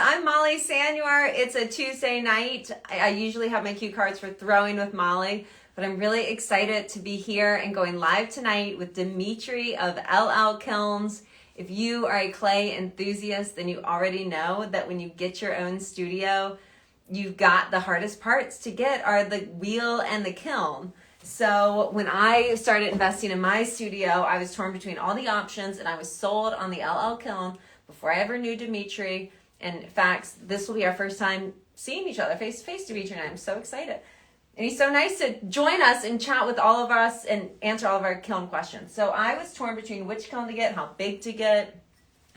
I'm Molly Sanyour. It's a Tuesday night. I usually have my cue cards for throwing with Molly, but I'm really excited to be here and going live tonight with Dimitri of LL Kilns. If you are a clay enthusiast, then you already know that when you get your own studio, you've got the hardest parts to get are the wheel and the kiln. So when I started investing in my studio, I was torn between all the options and I was sold on the LL Kiln before I ever knew Dimitri. And in fact, this will be our first time seeing each other face to face, Dimitri, and I'm so excited. And he's so nice to join us and chat with all of us and answer all of our kiln questions. So I was torn between which kiln to get, how big to get,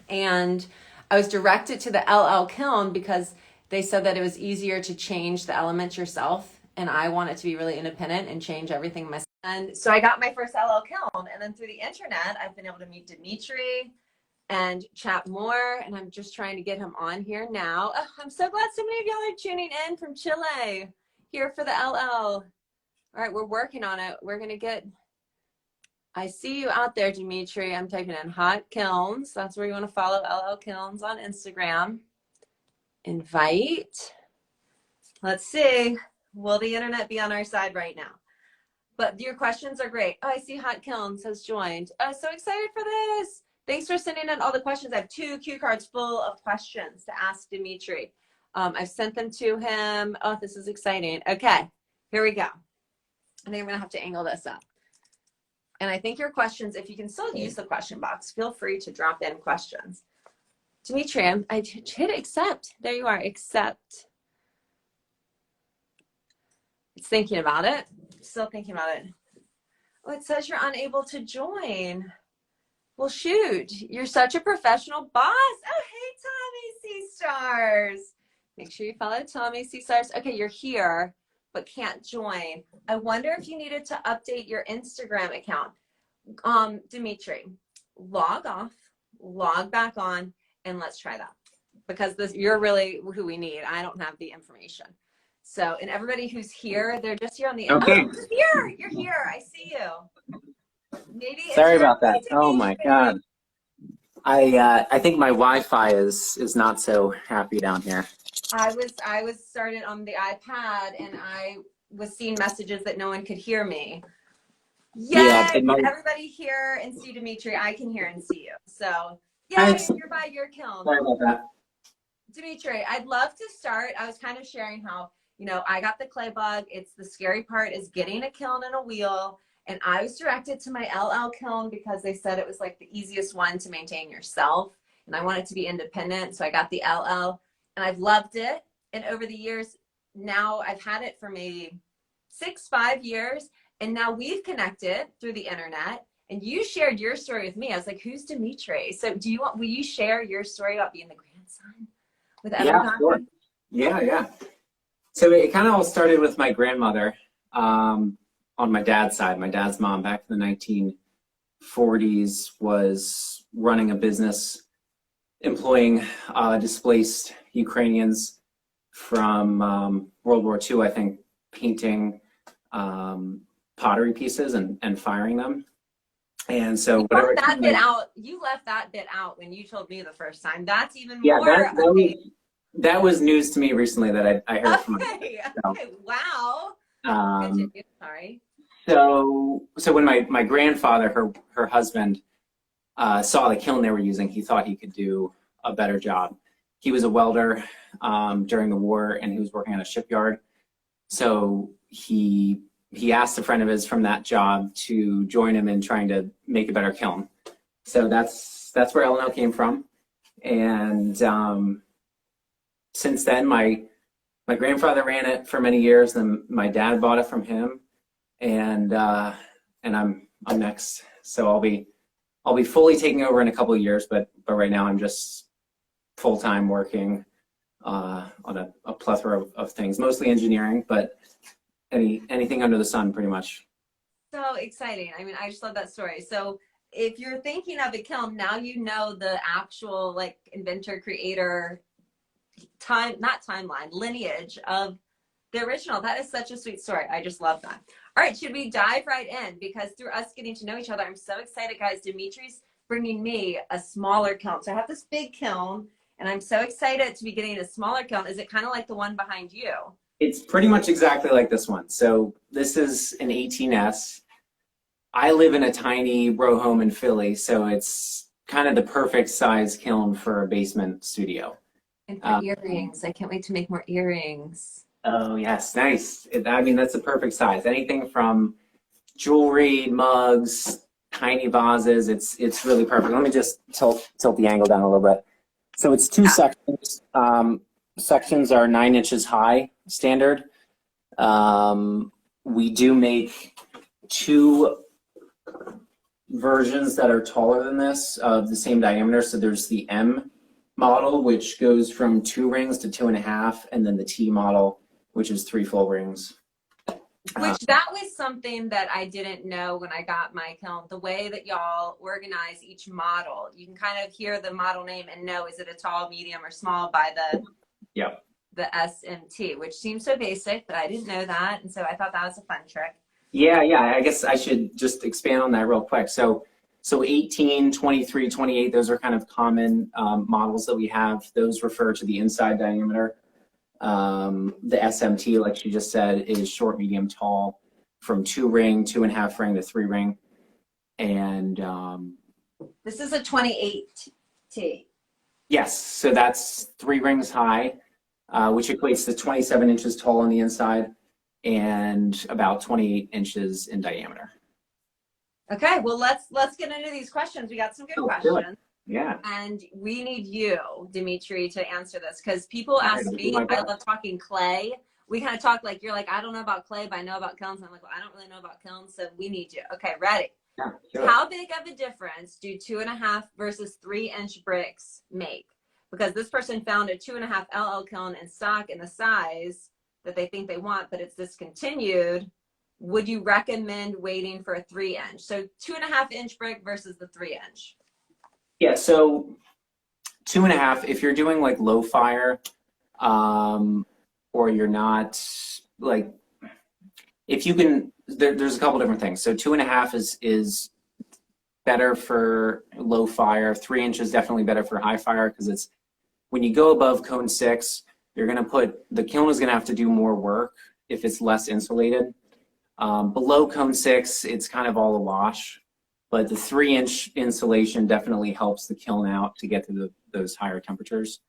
and I was directed to the LL Kiln because they said that it was easier to change the elements yourself, and I wanted to be really independent and change everything myself. And so I got my first LL Kiln, and then through the internet, I've been able to meet Dimitri and chat more, and I'm just trying to get him on here now. Oh, I'm so glad so many of y'all are tuning in from Chile here for the LL. All right, we're working on it. We're gonna get, I see you out there, Dimitri. I'm typing in hot kilns. That's where you wanna follow LL Kilns on Instagram. Invite. Let's see. Will the internet be on our side right now? But your questions are great. Oh, I see Hot Kilns has joined. Oh, so excited for this. Thanks for sending in all the questions. I have 2 cue cards full of questions to ask Dimitri. I've sent them to him. Oh, this is exciting. Okay, here we go. I think I'm gonna have to angle this up. And I think your questions, if you can still use the question box, feel free to drop in questions. Dimitri, I hit accept. There you are, accept. It's thinking about it. Still thinking about it. Oh, it says you're unable to join. Well, shoot, you're such a professional boss. Oh, hey, Tommy C Stars. Make sure you follow Tommy C Stars. Okay, you're here, but can't join. I wonder if you needed to update your Instagram account. Dimitri, log off, log back on, and let's try that. Because you're really who we need. I don't have the information. So, and everybody who's here, they're just here on the okay. Oh, you're here. I see you. Maybe Sorry about that. Oh my God. I think my Wi-Fi is not so happy down here. I was started on the iPad and I was seeing messages that no one could hear me. Yeah, can everybody hear and see Dimitri? I can hear and see you. So yeah, you're by your kiln. Sorry about that. Dimitri, I'd love to start. I was kind of sharing how, you know, I got the clay bug. It's the scary part is getting a kiln and a wheel. And I was directed to my LL Kiln because they said it was like the easiest one to maintain yourself. And I wanted to be independent. So I got the LL and I've loved it. And over the years, now I've had it for maybe 5 years. And now we've connected through the internet and you shared your story with me. I was like, who's Dimitri? So will you share your story about being the grandson with everyone? Yeah, sure. Yeah. So it kind of all started with my grandmother. On my dad's side, my dad's mom back in the 1940s was running a business employing displaced Ukrainians from World War II, I think, painting pottery pieces and firing them. And so whatever you left that bit out when you told me the first time. That's even more. Yeah, that was news to me recently that I heard from my Okay, wow. Sorry. So when my grandfather, her husband, saw the kiln they were using, he thought he could do a better job. He was a welder during the war, and he was working on a shipyard. So he asked a friend of his from that job to join him in trying to make a better kiln. So that's where LL came from. And since then, my grandfather ran it for many years. Then my dad bought it from him. And I'm next, so I'll be fully taking over in a couple of years, but right now I'm just full-time working on a plethora of things, mostly engineering, but anything under the sun, pretty much. So exciting! I mean, I just love that story. So if you're thinking of a kiln, now you know the actual like inventor, creator, lineage of the original. That is such a sweet story. I just love that. All right, should we dive right in? Because through us getting to know each other, I'm so excited, guys. Dimitri's bringing me a smaller kiln. So I have this big kiln, And I'm so excited to be getting a smaller kiln. Is it kind of like the one behind you? It's pretty much exactly like this one. So this is an 18S. I live in a tiny row home in Philly, so it's kind of the perfect size kiln for a basement studio. And for earrings, I can't wait to make more earrings. Oh yes, nice. I mean, that's the perfect size. Anything from jewelry, mugs, tiny vases. It's really perfect. Let me just tilt the angle down a little bit. So it's two sections. Sections are 9 inches high, standard. We do make 2 versions that are taller than this of the same diameter. So there's the M model, which goes from 2 rings to 2.5, and then the T model, which is 3 full rings. Which that was something that I didn't know when I got my kiln. The way that y'all organize each model, you can kind of hear the model name and know, is it a tall, medium, or small by the SMT, which seems so basic, but I didn't know that. And so I thought that was a fun trick. Yeah. I guess I should just expand on that real quick. So 18, 23, 28, those are kind of common models that we have. Those refer to the inside diameter. The SMT, like she just said, is short, medium, tall, from 2 ring, 2.5 ring to 3 ring. And this is a 28T. yes, so that's 3 rings high, which equates to 27 inches tall on the inside and about 28 inches in diameter. Okay, well let's get into these questions. We got some good questions. Good. Yeah. And we need you, Dimitri, to answer this because people ask me, I love talking clay. We kind of talk like, you're like, I don't know about clay, but I know about kilns. And I'm like, well, I don't really know about kilns, so we need you. Okay, ready? Yeah, sure. How big of a difference do 2.5 versus 3-inch bricks make? Because this person found a 2.5 LL kiln in stock in the size that they think they want, but it's discontinued. Would you recommend waiting for a 3-inch? So 2.5-inch brick versus the 3-inch. Yeah, so 2.5, if you're doing like low fire, or you're not like, if you can, there's a couple different things. So 2.5 is better for low fire. 3 inches definitely better for high fire because it's, when you go above cone 6, you're gonna the kiln is gonna have to do more work if it's less insulated. Below cone 6, it's kind of all a wash. But the 3-inch insulation definitely helps the kiln out to get to those higher temperatures.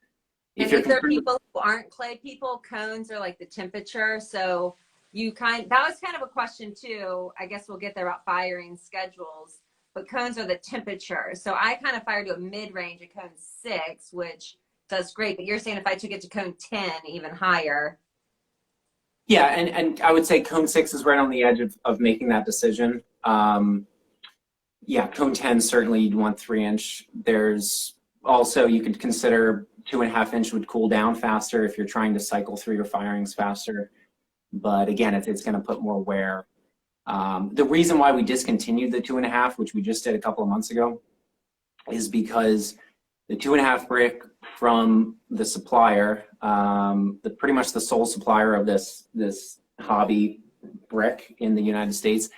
If there are people who aren't clay people, cones are like the temperature. So that was kind of a question too. I guess we'll get there about firing schedules, but cones are the temperature. So I kind of fired to a mid-range at cone 6, which does great. But you're saying if I took it to cone 10, even higher. Yeah, and I would say cone 6 is right on the edge of making that decision. Yeah, cone 10, certainly you'd want 3-inch. There's also, you could consider 2.5-inch would cool down faster if you're trying to cycle through your firings faster. But again, it's going to put more wear. The reason why we discontinued the 2.5, which we just did a couple of months ago, is because the 2.5 brick from the supplier, pretty much the sole supplier of this hobby brick in the United States,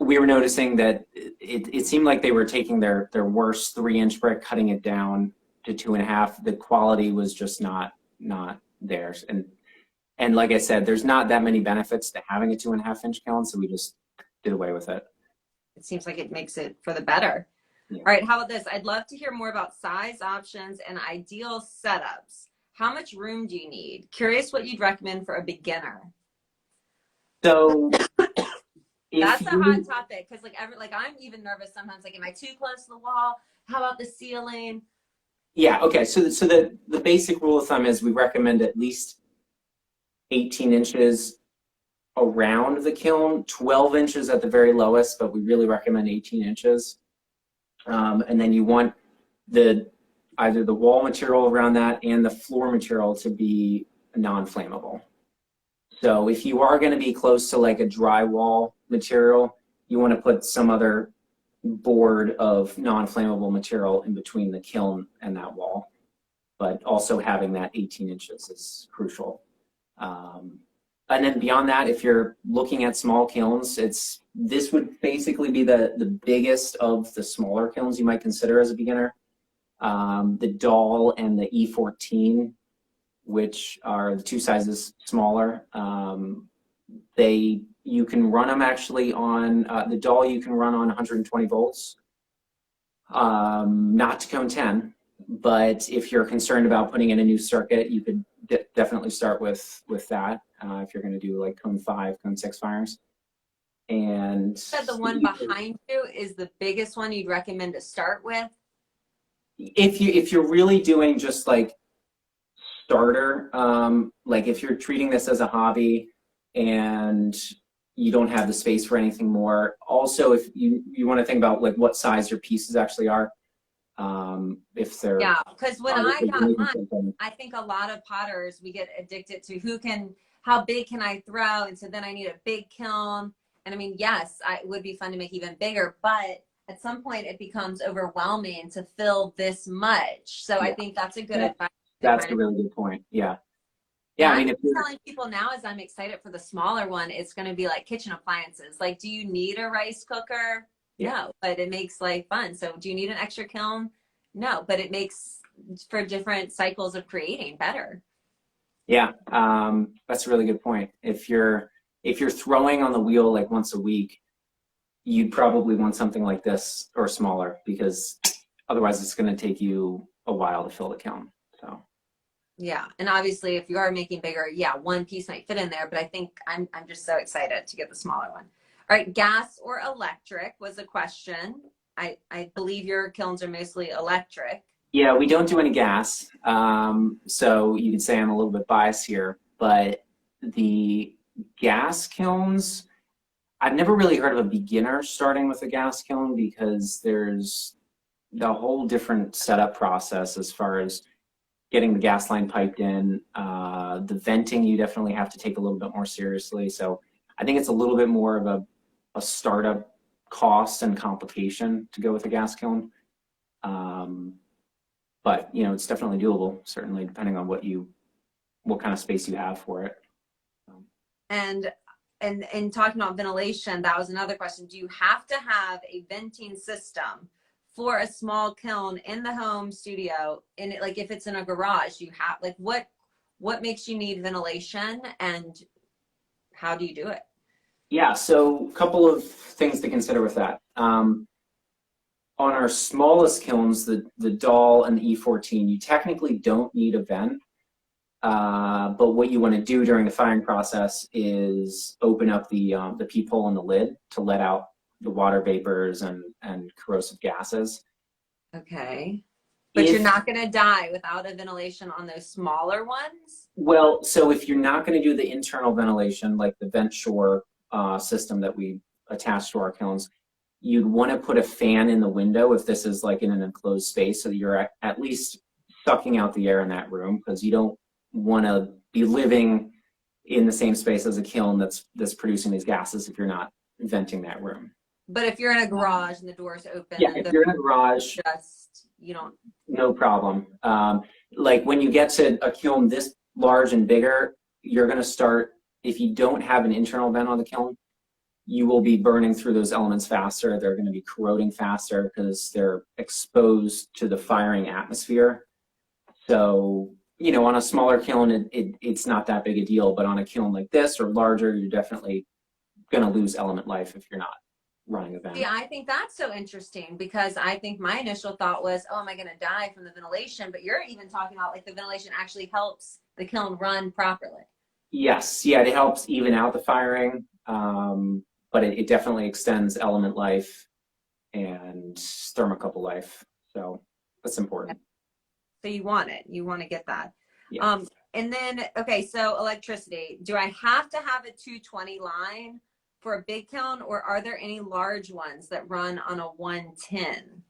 we were noticing that it seemed like they were taking their worst 3-inch brick, cutting it down to 2.5. The quality was just not theirs. And like I said, there's not that many benefits to having a 2.5-inch kiln, so we just did away with it. It seems like it makes it for the better. Yeah. All right, how about this? I'd love to hear more about size options and ideal setups. How much room do you need? Curious what you'd recommend for a beginner. So that's a hot topic because like I'm even nervous sometimes. Like, am I too close to the wall? How about the ceiling? Yeah. Okay. So the basic rule of thumb is we recommend at least 18 inches around the kiln, 12 inches at the very lowest, but we really recommend 18 inches. And then you want either the wall material around that and the floor material to be non-flammable. So if you are going to be close to like a drywall material, you want to put some other board of non-flammable material in between the kiln and that wall. But also having that 18 inches is crucial. And then beyond that, if you're looking at small kilns, this would basically be the biggest of the smaller kilns you might consider as a beginner. The Doll and the E14, which are the 2 sizes smaller. You can run them actually on the Doll. You can run on 120 volts, not to cone 10. But if you're concerned about putting in a new circuit, you could definitely start with that if you're going to do like cone 5, cone 6 fires. And said the one behind you is the biggest one you'd recommend to start with. If you're really doing just like starter, like if you're treating this as a hobby and you don't have the space for anything more. Also, if you want to think about like what size your pieces actually are, if they're because when I got mine, I think a lot of potters, we get addicted to how big can I throw, and so then I need a big kiln. And I mean, yes, it would be fun to make even bigger, but at some point it becomes overwhelming to fill this much. So I think that's a good advice. That's a really good point. Yeah. Yeah. I mean, if I'm telling people now is I'm excited for the smaller one, it's going to be like kitchen appliances. Like, do you need a rice cooker? Yeah. No, but it makes life fun. So do you need an extra kiln? No, but it makes for different cycles of creating better. Yeah. That's a really good point. If you're throwing on the wheel like once a week, you'd probably want something like this or smaller, because otherwise it's going to take you a while to fill the kiln. So. Yeah, and obviously if you are making bigger, one piece might fit in there, but I think I'm just so excited to get the smaller one. All right, gas or electric was a question. I believe your kilns are mostly electric. Yeah, we don't do any gas. So you could say I'm a little bit biased here, but the gas kilns, I've never really heard of a beginner starting with a gas kiln, because there's a whole different setup process as far as getting the gas line piped in. The venting you definitely have to take a little bit more seriously. So I think it's a little bit more of a startup cost and complication to go with a gas kiln. But it's definitely doable, certainly depending on what kind of space you have for it. And talking about ventilation, that was another question. Do you have to have a venting system for a small kiln in the home studio? And like if it's in a garage, you have like what makes you need ventilation, and how do you do it? Yeah, so a couple of things to consider with that. On our smallest kilns, the Doll and the E14, you technically don't need a vent. But what you want to do during the firing process is open up the peephole in the lid to let out the water vapors and corrosive gases. Okay. But you're not going to die without a ventilation on those smaller ones? Well, so if you're not going to do the internal ventilation, like the vent shore system that we attach to our kilns, you'd want to put a fan in the window if this is like in an enclosed space, so that you're at least sucking out the air in that room, because you don't want to be living in the same space as a kiln that's producing these gases if you're not venting that room. But if you're in a garage and the door's open, if you're in a garage, no problem. Like when you get to a kiln this large and bigger, you're going to start, if you don't have an internal vent on the kiln, you will be burning through those elements faster. They're going to be corroding faster because they're exposed to the firing atmosphere. So, on a smaller kiln, it's not that big a deal, but on a kiln like this or larger, you're definitely going to lose element life if you're not running a vent. Yeah, I think that's so interesting, because I think my initial thought was, oh, am I going to die from the ventilation? But you're even talking about like the ventilation actually helps the kiln run properly. Yes, yeah, it helps even out the firing, but it definitely extends element life and thermocouple life. So that's important. So you want to get that. Yeah. And then, okay, so electricity. Do I have to have a 220 line for a big kiln, or are there any large ones that run on a 110?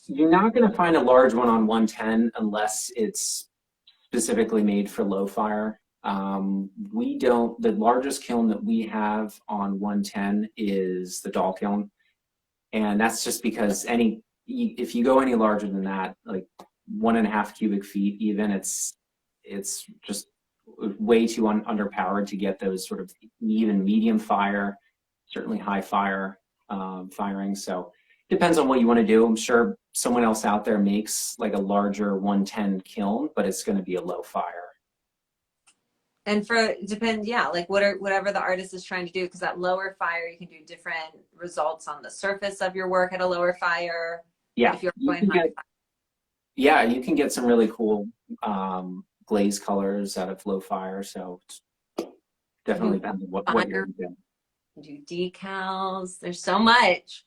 You're not going to find a large one on 110 unless it's specifically made for low fire. The largest kiln that we have on 110 is the Doll kiln. And that's just because if you go any larger than that, like 1.5 cubic feet even, it's just way too underpowered to get those sort of even medium fire, certainly high fire firing. So it depends on what you want to do. I'm sure someone else out there makes like a larger 110 kiln, but it's going to be a low fire. And yeah, like whatever the artist is trying to do, because that lower fire, you can do different results on the surface of your work at a lower fire. Yeah, if you're going high fire. Yeah, you can get some really cool glaze colors out of low fire. So it's definitely depends on what you're doing. Do decals. There's so much.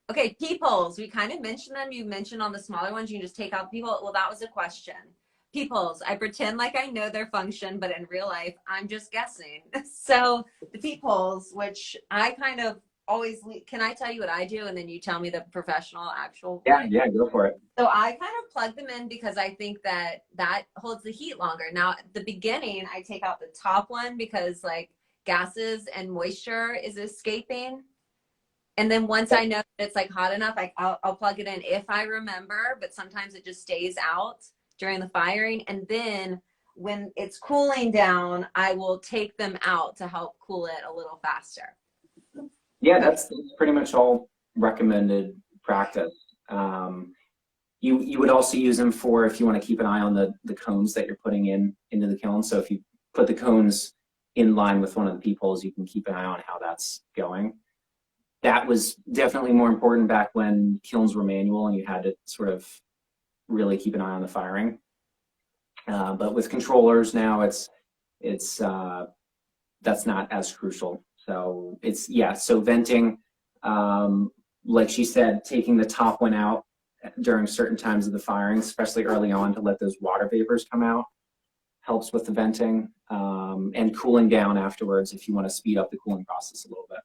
Okay, peepholes. We kind of mentioned them. You mentioned on the smaller ones, you can just take out people. Well, that was a question. Peepholes. I pretend like I know their function, but in real life, I'm just guessing. So the peepholes, which I kind of always, can I tell you what I do? And then you tell me the professional actual. Yeah, go for it. So I kind of plug them in because I think that holds the heat longer. Now, at the beginning, I take out the top one because like gases and moisture is escaping. And then once I know that it's like hot enough, I'll plug it in if I remember, but sometimes it just stays out during the firing. And then when it's cooling down, I will take them out to help cool it a little faster. Yeah, that's pretty much all recommended practice. You would also use them for if you want to keep an eye on the cones that you're putting into the kiln. So if you put the cones in line with one of the peepholes, you can keep an eye on how that's going. That was definitely more important back when kilns were manual and you had to sort of really keep an eye on the firing. But with controllers now, it's that's not as crucial. So so venting, like she said, taking the top one out during certain times of the firing, especially early on, to let those water vapors come out, helps with the venting, and cooling down afterwards if you want to speed up the cooling process a little bit.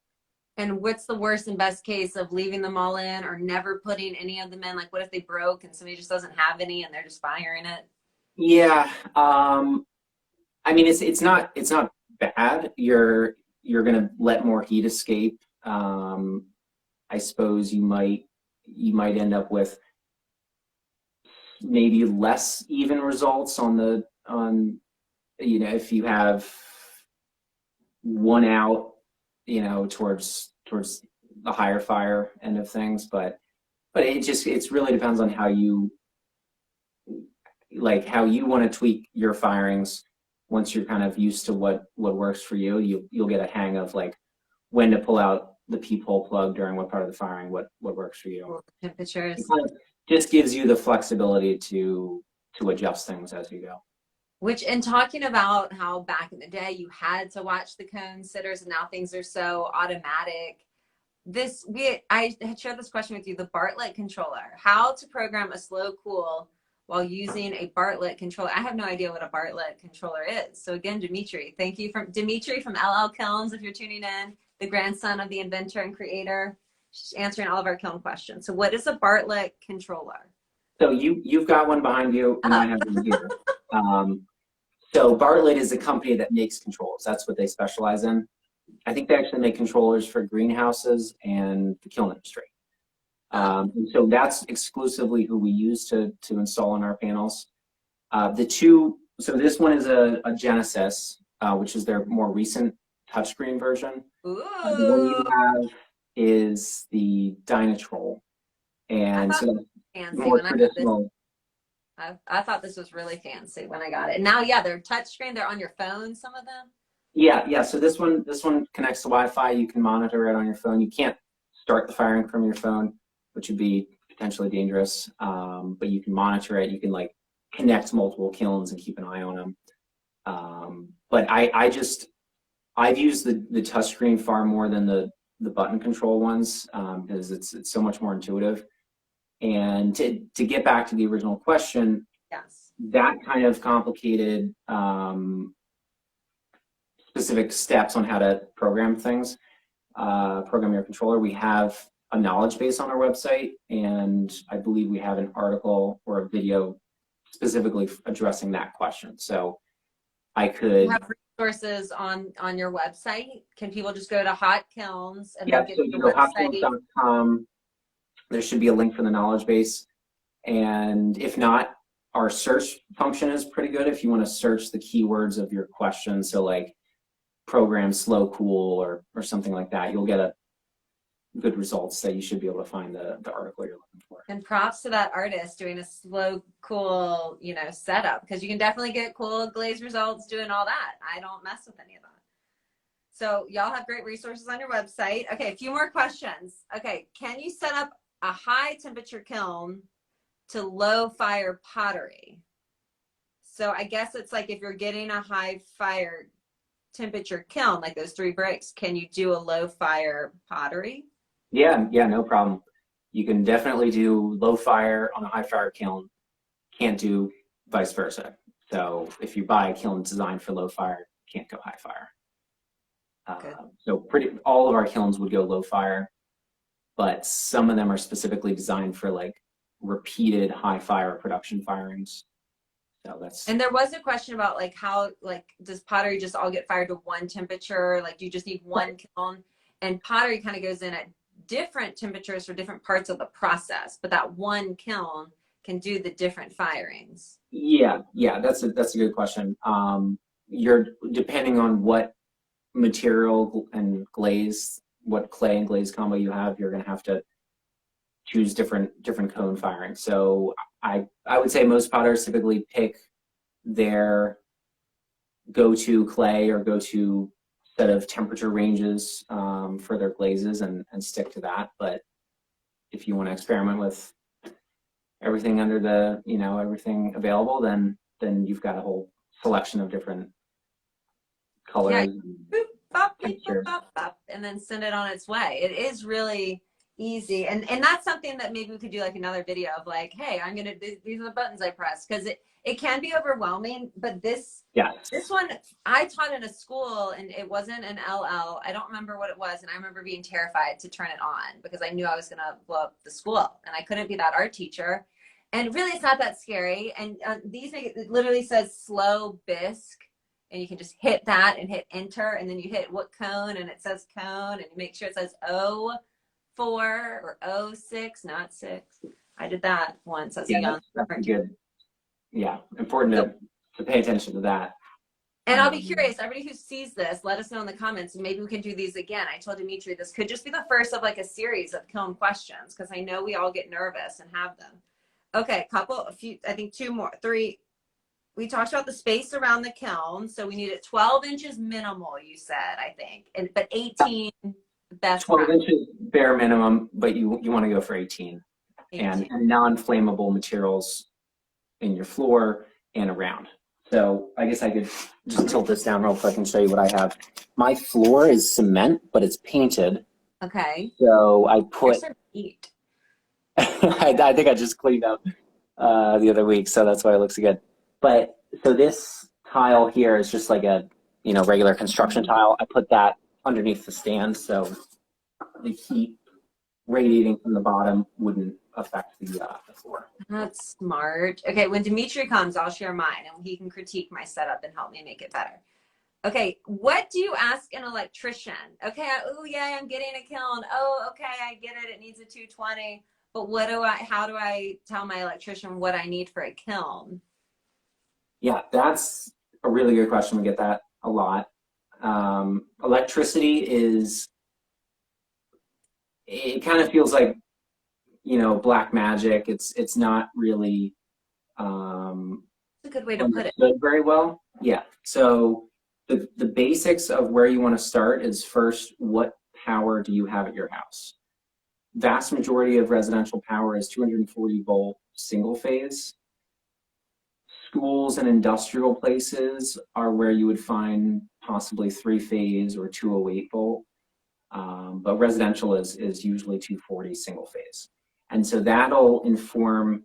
And what's the worst and best case of leaving them all in or never putting any of them in? Like, what if they broke and somebody just doesn't have any and they're just firing it? Yeah, I mean, it's not bad. You're gonna let more heat escape. I suppose you might end up with maybe less even results on if you have one out, towards the higher fire end of things, but it really depends on how you want to tweak your firings. Once you're kind of used to what works for you, you'll get a hang of like when to pull out the peephole plug during what part of the firing, what works for you. Temperatures. It kind of just gives you the flexibility to adjust things as you go. Which, in talking about how back in the day you had to watch the cone sitters and now things are so automatic. I had shared this question with you, the Bartlett Controller. How to program a slow cool while using a Bartlett controller. I have no idea what a Bartlett controller is. So again, Dimitri, thank you Dimitri from LL Kilns, if you're tuning in, the grandson of the inventor and creator, answering all of our kiln questions. So what is a Bartlett controller? So you've got one behind you, and I have one here. So Bartlett is a company that makes controllers. That's what they specialize in. I think they actually make controllers for greenhouses and the kiln industry. And so that's exclusively who we use to install on our panels. So this one is a Genesis, which is their more recent touchscreen version. Ooh. The one you have is the Dynatrol. And so that's more traditional. I thought this was really fancy when I got it. And now, yeah, they're touchscreen. They're on your phone, some of them. Yeah. So this one connects to Wi-Fi. You can monitor it on your phone. You can't start the firing from your phone, which would be potentially dangerous. But you can monitor it. You can like connect multiple kilns and keep an eye on them. But I've used the touchscreen far more than the button control ones because it's so much more intuitive. And to get back to the original question, yes, that kind of complicated specific steps on how to program things, program your controller. We have a knowledge base on our website, and I believe we have an article or a video specifically addressing that question. So I could you have resources on your website. Can people just go to Hot Kilns and so get you the go website? hotkilns.com. There should be a link for the knowledge base. And if not, our search function is pretty good if you want to search the keywords of your question. So like program slow cool or something like that, you'll get good results that you should be able to find the article you're looking for. And props to that artist doing a slow, cool, you know, setup, because you can definitely get cool glaze results doing all that. I don't mess with any of that. So y'all have great resources on your website. Okay, a few more questions. Okay, can you set up a high temperature kiln to low fire pottery? So I guess it's like if you're getting a high fire temperature kiln, like those 3 bricks, can you do a low fire pottery? Yeah, no problem. You can definitely do low fire on a high fire kiln. Can't do vice versa. So if you buy a kiln designed for low fire, can't go high fire. So all of our kilns would go low fire, but some of them are specifically designed for like repeated high fire production firings. So that's. And there was a question about like how, like, does pottery just all get fired to one temperature? Like, do you just need one kiln? And pottery kind of goes in at different temperatures for different parts of the process, but that one kiln can do the different firings. Yeah, that's a good question. You're depending on what material and glaze, what clay and glaze combo you have, you're going to have to choose different cone firing. So I would say most potters typically pick their go-to clay or go-to set of temperature ranges for their glazes and stick to that. But if you want to experiment with everything under the, you know, everything available, then you've got a whole selection of different colors. Yeah. Boop, bop, beep, boop, bop, bop, and then send it on its way. It is really easy, and that's something that maybe we could do like another video of, like, hey, I'm gonna, these are the buttons I press, because it can be overwhelming. But this one I taught in a school, and it wasn't an LL. I don't remember what it was, and I remember being terrified to turn it on because I knew I was gonna blow up the school, and I couldn't be that art teacher. And really, it's not that scary. And these it literally says slow bisque. And you can just hit that and hit enter, and then you hit what cone, and it says cone, and you make sure it says 04 or 06, not 6. I did that once as a young. That's good. Yeah, important to pay attention to that. And I'll be curious, everybody who sees this, let us know in the comments, and maybe we can do these again. I told Dimitri this could just be the first of like a series of kiln questions, because I know we all get nervous and have them. Okay, a few, I think 2 more, 3. We talked about the space around the kiln. So we need it 12 inches minimal, you said, I think. But 18 best. 12 inches bare minimum, but you want to go for 18. And non-flammable materials in your floor and around. So I guess I could just tilt this down real quick and show you what I have. My floor is cement, but it's painted. Okay. So I put. Neat. I think I just cleaned up the other week, so that's why it looks good. But so this tile here is just like a, you know, regular construction tile. I put that underneath the stand, so the heat radiating from the bottom wouldn't affect the floor. That's smart. Okay, when Dimitri comes, I'll share mine, and he can critique my setup and help me make it better. Okay, what do you ask an electrician? Okay, oh yeah, I'm getting a kiln. Oh, okay, I get it. It needs a 220. But how do I tell my electrician what I need for a kiln? Yeah, that's a really good question. We get that a lot. Electricity it kind of feels like, you know, black magic. It's not really That's a good way to put it. Very well. Yeah. So the basics of where you want to start is, first, what power do you have at your house? Vast majority of residential power is 240 volt single phase. Schools and industrial places are where you would find possibly 3-phase or 208 volt. But residential is usually 240 single phase. And so that'll inform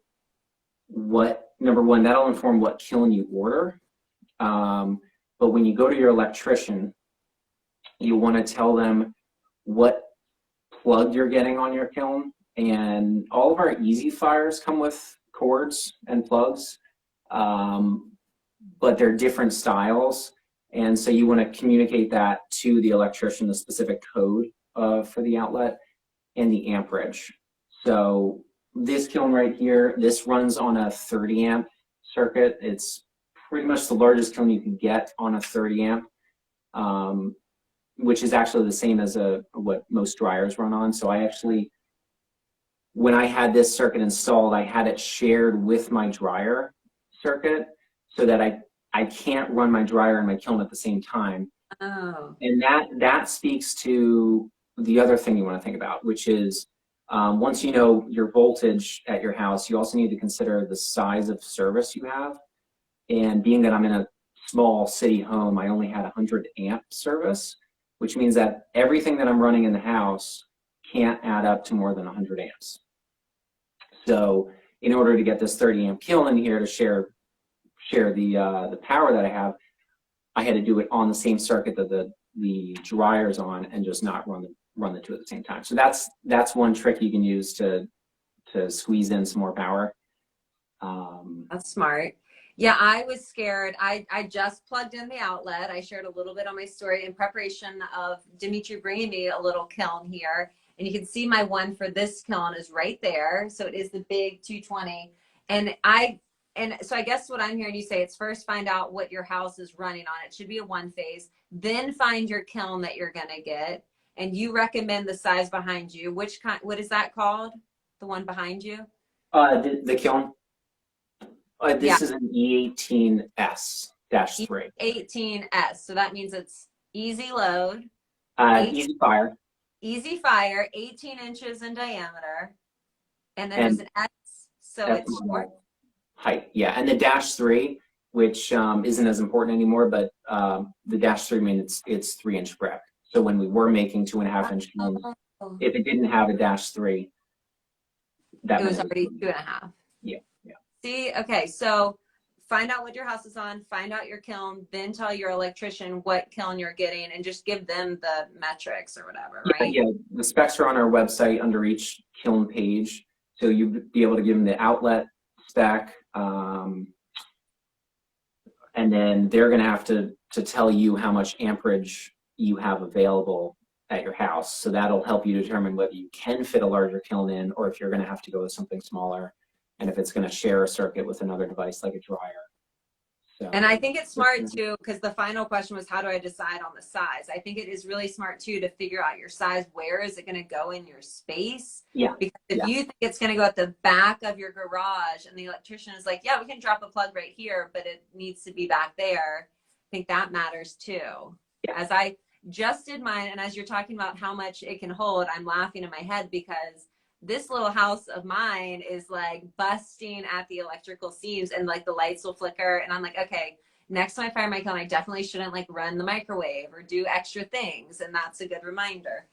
number one, that'll inform what kiln you order. But when you go to your electrician, you want to tell them what plug you're getting on your kiln. And all of our easy fires come with cords and plugs, but they're different styles. And so you want to communicate that to the electrician, the specific code for the outlet and the amperage. So this kiln right here, this runs on a 30 amp circuit. It's pretty much the largest kiln you can get on a 30 amp. which is actually the same as what most dryers run on. So I actually, when I had this circuit installed, I had it shared with my dryer circuit so that I can't run my dryer and my kiln at the same time. Oh. And that speaks to the other thing you want to think about, which is once you know your voltage at your house, you also need to consider the size of service you have. And being that I'm in a small city home, I only had 100 amp service, which means that everything that I'm running in the house can't add up to more than 100 amps. So in order to get this 30 amp kiln in here to share the power that I have, I had to do it on the same circuit that the dryer's on and just not run the two at the same time. So that's one trick you can use to squeeze in some more power. That's smart. Yeah, I was scared. I just plugged in the outlet. I shared a little bit on my story in preparation of Dimitri bringing me a little kiln here. And you can see my one for this kiln is right there. So it is the big 220. And so I guess what I'm hearing you say, it's first find out what your house is running on. It should be a one phase. Then find your kiln that you're going to get. And you recommend the size behind you. Which kind, what is that called? The one behind you? The kiln. This Yeah. is an E18S-3. E18S. So that means it's easy load. Easy fire. Easy fire, 18 inches in diameter. And then there's an S, so it's short. Height, yeah. And the -3, which isn't as important anymore, but the -3 means it's 3-inch brick. So when we were making 2.5-inch kilns, if it didn't have a -3, that it was already 2.5. Yeah. See, okay, so find out what your house is on, find out your kiln, then tell your electrician what kiln you're getting, and just give them the metrics or whatever, right? Yeah, the specs are on our website under each kiln page. So you'd be able to give them the outlet spec, and then they're going to have to tell you how much amperage you have available at your house. So that'll help you determine whether you can fit a larger kiln in, or if you're going to have to go with something smaller, and if it's going to share a circuit with another device like a dryer. So, and I think it's smart too, because the final question was, how do I decide on the size? I think it is really smart too to figure out your size. Where is it going to go in your space? Yeah. Because if you think it's going to go at the back of your garage and the electrician is like, yeah, we can drop a plug right here, but it needs to be back there, I think that matters too. Yeah. As I just did mine, and as you're talking about how much it can hold, I'm laughing in my head because this little house of mine is like busting at the electrical seams, and like the lights will flicker, and I'm like, okay, next time I fire my kiln, I definitely shouldn't like run the microwave or do extra things, and that's a good reminder.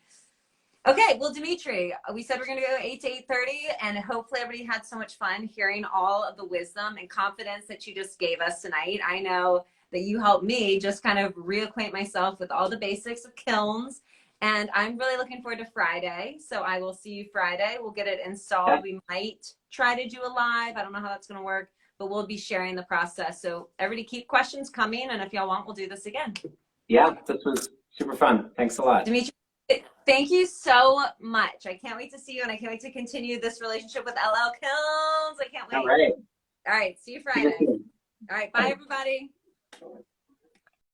Okay, well, Dimitri, we said we're going to go 8 to 8:30, and hopefully everybody had so much fun hearing all of the wisdom and confidence that you just gave us tonight. I know that you helped me just kind of reacquaint myself with all the basics of kilns. And I'm really looking forward to Friday. So I will see you Friday. We'll get it installed. Okay. We might try to do a live. I don't know how that's going to work, but we'll be sharing the process. So everybody keep questions coming. And if y'all want, we'll do this again. Yeah, this was super fun. Thanks a lot. Dimitri, thank you so much. I can't wait to see you. And I can't wait to continue this relationship with LL Kilns. I can't wait. All right. All right. See you Friday. All right. Bye, everybody.